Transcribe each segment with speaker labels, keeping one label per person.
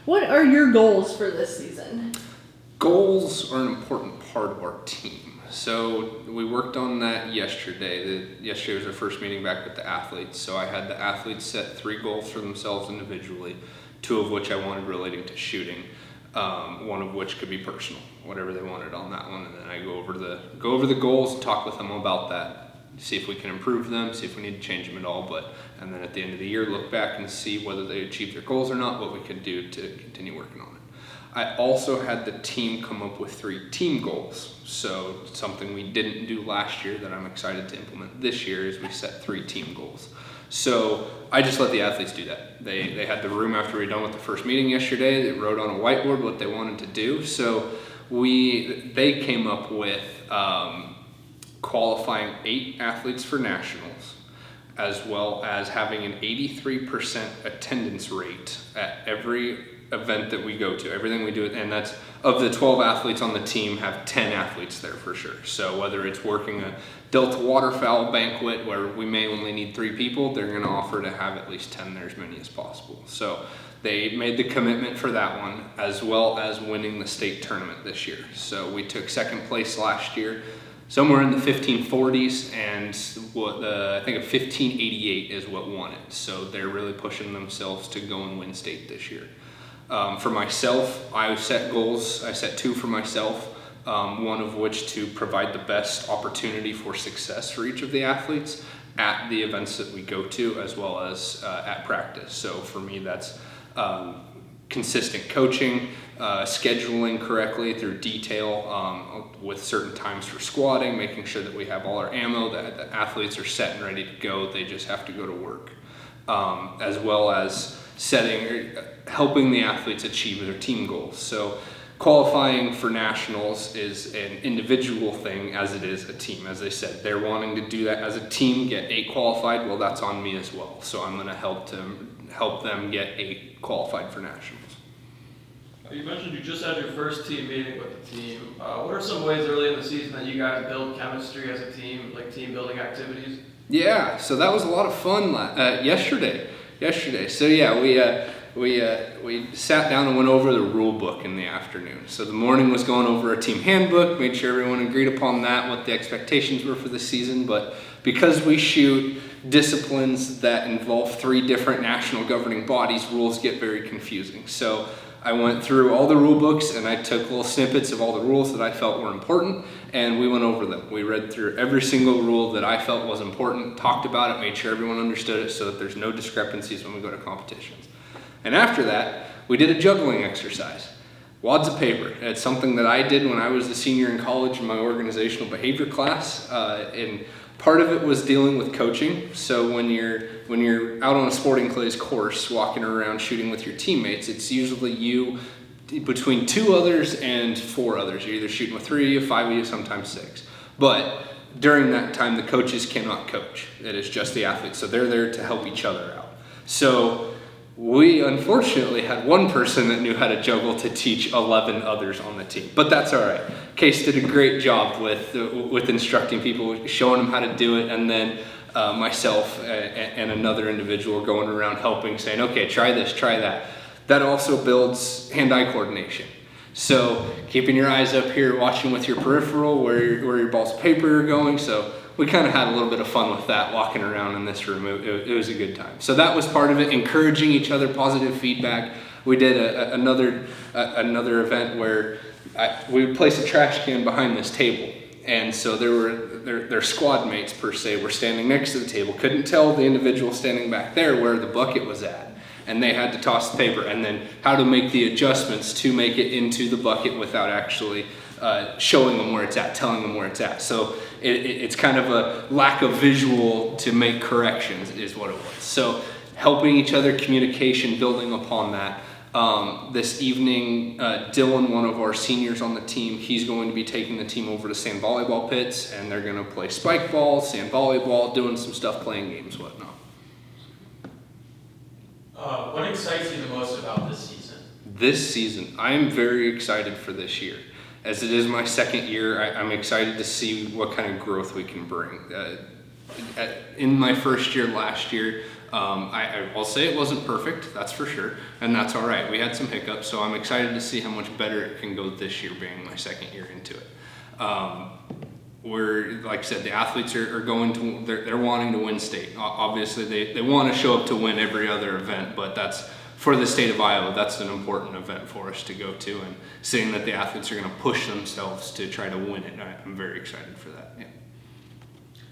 Speaker 1: What are your goals for this season?
Speaker 2: Goals are an important part of our team. So we worked on that yesterday. Yesterday was our first meeting back with the athletes. So I had the athletes set 3 goals for themselves individually, 2 of which I wanted relating to shooting. One of which could be personal, whatever they wanted on that one, and then I go over the goals, talk with them about that, see if we can improve them, see if we need to change them at all, and then at the end of the year look back and see whether they achieved their goals or not, what we could do to continue working on it. I also had the team come up with 3 team goals. So something we didn't do last year that I'm excited to implement this year is we set 3 team goals. So I just let the athletes do that. They had the room after we were done with the first meeting yesterday. They wrote on a whiteboard what they wanted to do. So they came up with qualifying 8 athletes for nationals, as well as having an 83% attendance rate at every event that we go to, everything we do, and that's of the 12 athletes on the team, have 10 athletes there for sure. So whether it's working a Delta waterfowl banquet where we may only need 3 people, they're going to offer to have at least 10 there, as many as possible. So they made the commitment for that one, as well as winning the state tournament this year. So we took 2nd place last year, somewhere in the 1540s, and I think a 1588 is what won it. So they're really pushing themselves to go and win state this year. For myself, I set goals. I set 2 for myself, one of which to provide the best opportunity for success for each of the athletes at the events that we go to, as well as at practice. So for me, that's consistent coaching, scheduling correctly through detail, with certain times for squatting, making sure that we have all our ammo, that the athletes are set and ready to go. They just have to go to work, as well as helping the athletes achieve their team goals. So qualifying for nationals is an individual thing as it is a team. As I said, they're wanting to do that as a team, get 8 qualified. Well, that's on me as well. So I'm going to help them get 8 qualified for nationals.
Speaker 3: You mentioned you just had your first team meeting with the team. What are some ways early in the season that you guys build chemistry as a team, like team building activities?
Speaker 2: Yeah, so that was a lot of fun yesterday. So yeah, we sat down and went over the rule book in the afternoon. So the morning was going over a team handbook, made sure everyone agreed upon that, what the expectations were for the season. But because we shoot disciplines that involve 3 different national governing bodies, rules get very confusing. So I went through all the rule books and I took little snippets of all the rules that I felt were important, and we went over them. We read through every single rule that I felt was important, talked about it, made sure everyone understood it so that there's no discrepancies when we go to competitions. And after that, we did a juggling exercise. Wads of paper. It's something that I did when I was a senior in college in my organizational behavior class, and part of it was dealing with coaching. So when you're out on a sporting clays course, walking around shooting with your teammates, it's usually you between 2 others and 4 others. You're either shooting with 3 of you, 5 of you, sometimes 6. But during that time, the coaches cannot coach. It is just the athletes. So they're there to help each other out. So we unfortunately had one person that knew how to juggle to teach 11 others on the team, but that's all right. Case did a great job with instructing people, showing them how to do it, and then myself and another individual going around helping, saying, okay, try this, try that. That also builds hand-eye coordination. So keeping your eyes up here, watching with your peripheral where your balls of paper are going. So we kind of had a little bit of fun with that, walking around in this room. It was a good time. So that was part of it, encouraging each other, positive feedback. We did another event where we would place a trash can behind this table. And so their squad mates, per se, were standing next to the table, couldn't tell the individual standing back there where the bucket was at. And they had to toss the paper, and then how to make the adjustments to make it into the bucket without actually showing them where it's at, telling them where it's at. So it's kind of a lack of visual to make corrections is what it was. So helping each other, communication, building upon that. This evening, Dylan, one of our seniors on the team, he's going to be taking the team over to sand volleyball pits, and they're going to play spike ball, sand volleyball, doing some stuff, playing games, whatnot.
Speaker 4: What excites you the most about this season?
Speaker 2: This season, I am very excited for this year. As it is my 2nd year, I'm excited to see what kind of growth we can bring. In my first year last year, I'll say it wasn't perfect, that's for sure, and that's all right. We had some hiccups, so I'm excited to see how much better it can go this year, being my second year into it. We're, like I said, the athletes are going to, they're wanting to win state. Obviously, they want to show up to win every other event, but that's, for the state of Iowa, that's an important event for us to go to, and seeing that the athletes are going to push themselves to try to win it, I'm very excited for that. Yeah.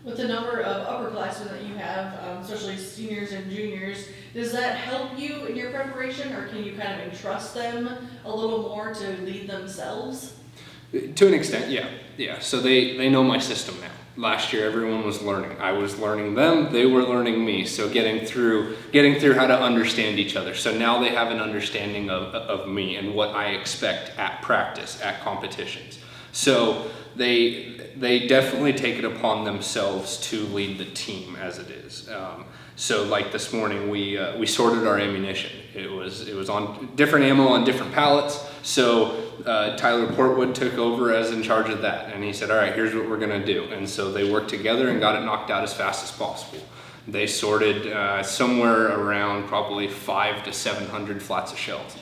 Speaker 1: With the number of upperclassmen that you have, especially seniors and juniors, does that help you in your preparation, or can you kind of entrust them a little more to lead themselves?
Speaker 2: To an extent, yeah. So they know my system now. Last year, everyone was learning. I was learning them, they were learning me. So getting through how to understand each other. So now they have an understanding of me and what I expect at practice, at competitions. So they definitely take it upon themselves to lead the team as it is. So like this morning, we sorted our ammunition. It was on different ammo on different pallets. So Tyler Portwood took over as in charge of that, and he said, all right, here's what we're gonna do. And so they worked together and got it knocked out as fast as possible. They sorted somewhere around probably 500 to 700 flats of shells.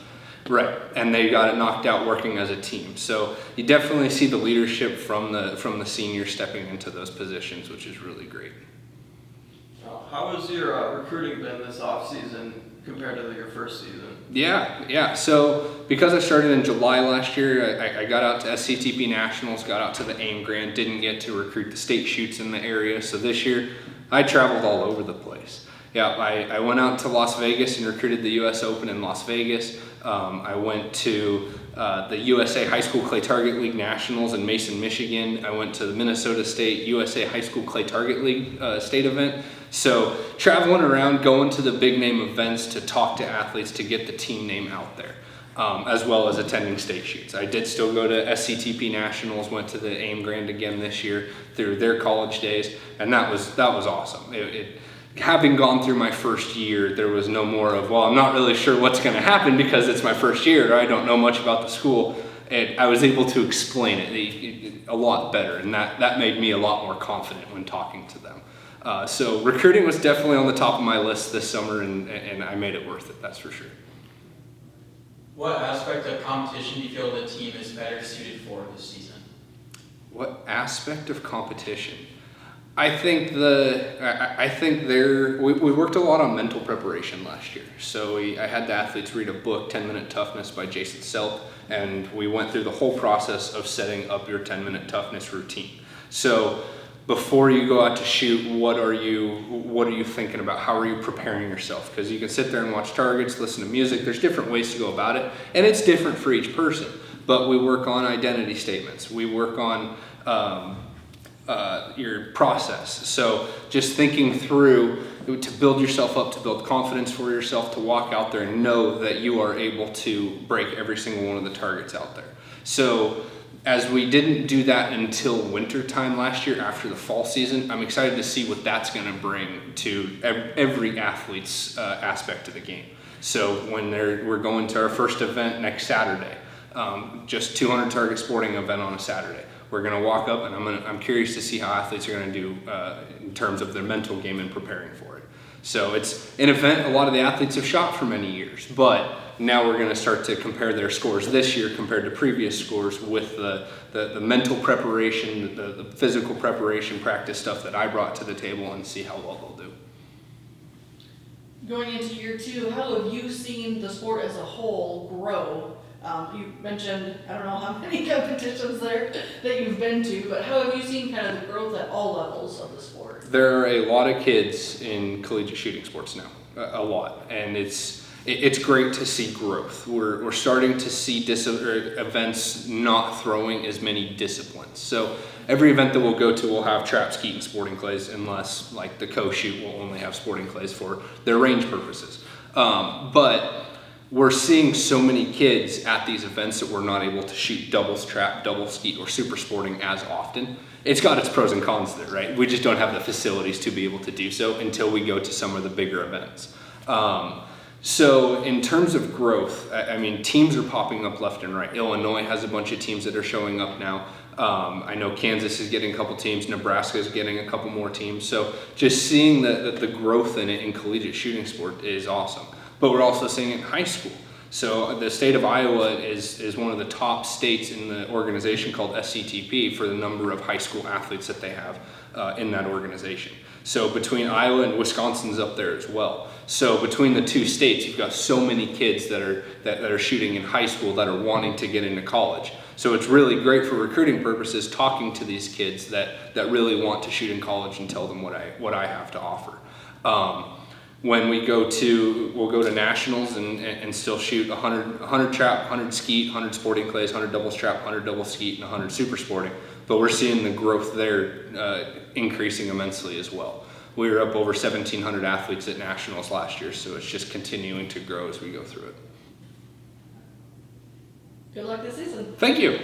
Speaker 2: Right, and they got it knocked out working as a team. So you definitely see the leadership from the seniors stepping into those positions, which is really great.
Speaker 3: How has your recruiting been this offseason compared to your first season?
Speaker 2: Yeah. So because I started in July last year, I got out to SCTP Nationals, got out to the AIM Grant, didn't get to recruit the state shoots in the area. So this year, I traveled all over the place. Yeah, I went out to Las Vegas and recruited the U.S. Open in Las Vegas. I went to the USA High School Clay Target League Nationals in Mason, Michigan. I went to the Minnesota State USA High School Clay Target League state event. So traveling around, going to the big name events to talk to athletes, to get the team name out there, as well as attending state shoots. I did still go to SCTP Nationals, went to the AIM Grand again this year through their college days, and that was awesome. Having gone through my first year, there was no more of, well, I'm not really sure what's going to happen because it's my first year, or I don't know much about the school. And I was able to explain it a lot better, and that made me a lot more confident when talking to them. So recruiting was definitely on the top of my list this summer, and I made it worth it, that's for sure.
Speaker 4: What aspect of competition do you feel the team is better suited for this season?
Speaker 2: What aspect of competition? I think we worked a lot on mental preparation last year. So I had the athletes read a book, 10-Minute Toughness by Jason Self, and we went through the whole process of setting up your 10-minute toughness routine. So before you go out to shoot, what are you thinking about? How are you preparing yourself? Because you can sit there and watch targets, listen to music. There's different ways to go about it, and it's different for each person. But we work on identity statements. We work on your process. So just thinking through to build yourself up, to build confidence for yourself, to walk out there and know that you are able to break every single one of the targets out there. So as we didn't do that until winter time last year after the fall season, I'm excited to see what that's going to bring to every athlete's aspect of the game. So when we're going to our first event next Saturday, just 200 target sporting event on a Saturday. We're going to walk up, and I'm curious to see how athletes are going to do in terms of their mental game and preparing for it. So it's an event a lot of the athletes have shot for many years, but now we're going to start to compare their scores this year compared to previous scores with the mental preparation, the physical preparation, practice stuff that I brought to the table, and see how well they'll do.
Speaker 1: Going into year two, how have you seen the sport as a whole grow? You mentioned, I don't know how many competitions there that you've been to, but how have you seen kind of the growth at all levels of the sport?
Speaker 2: There are a lot of kids in collegiate shooting sports now, a lot, and it's great to see growth. We're starting to see events not throwing as many disciplines. So every event that we'll go to will have trap, skeet, and sporting clays, unless like the co-shoot will only have sporting clays for their range purposes. But we're seeing so many kids at these events that we're not able to shoot doubles trap, double skeet, or super sporting as often. It's got its pros and cons there, right? We just don't have the facilities to be able to do so until we go to some of the bigger events. So in terms of growth, I mean, teams are popping up left and right. Illinois has a bunch of teams that are showing up now. I know Kansas is getting a couple teams. Nebraska is getting a couple more teams. So just seeing the growth in it in collegiate shooting sport is awesome. But we're also seeing it in high school. So the state of Iowa is one of the top states in the organization called SCTP for the number of high school athletes that they have in that organization. So between Iowa and Wisconsin's up there as well. So between the two states, you've got so many kids that are shooting in high school that are wanting to get into college. So it's really great for recruiting purposes, talking to these kids that really want to shoot in college and tell them what I have to offer. When we'll go to nationals and still shoot 100 trap, 100 skeet, 100 sporting clays, 100 double trap, 100 double skeet, and 100 super sporting. But we're seeing the growth there increasing immensely as well. We were up over 1,700 athletes at nationals last year, so it's just continuing to grow as we go through it.
Speaker 1: Good luck this season.
Speaker 2: Thank you.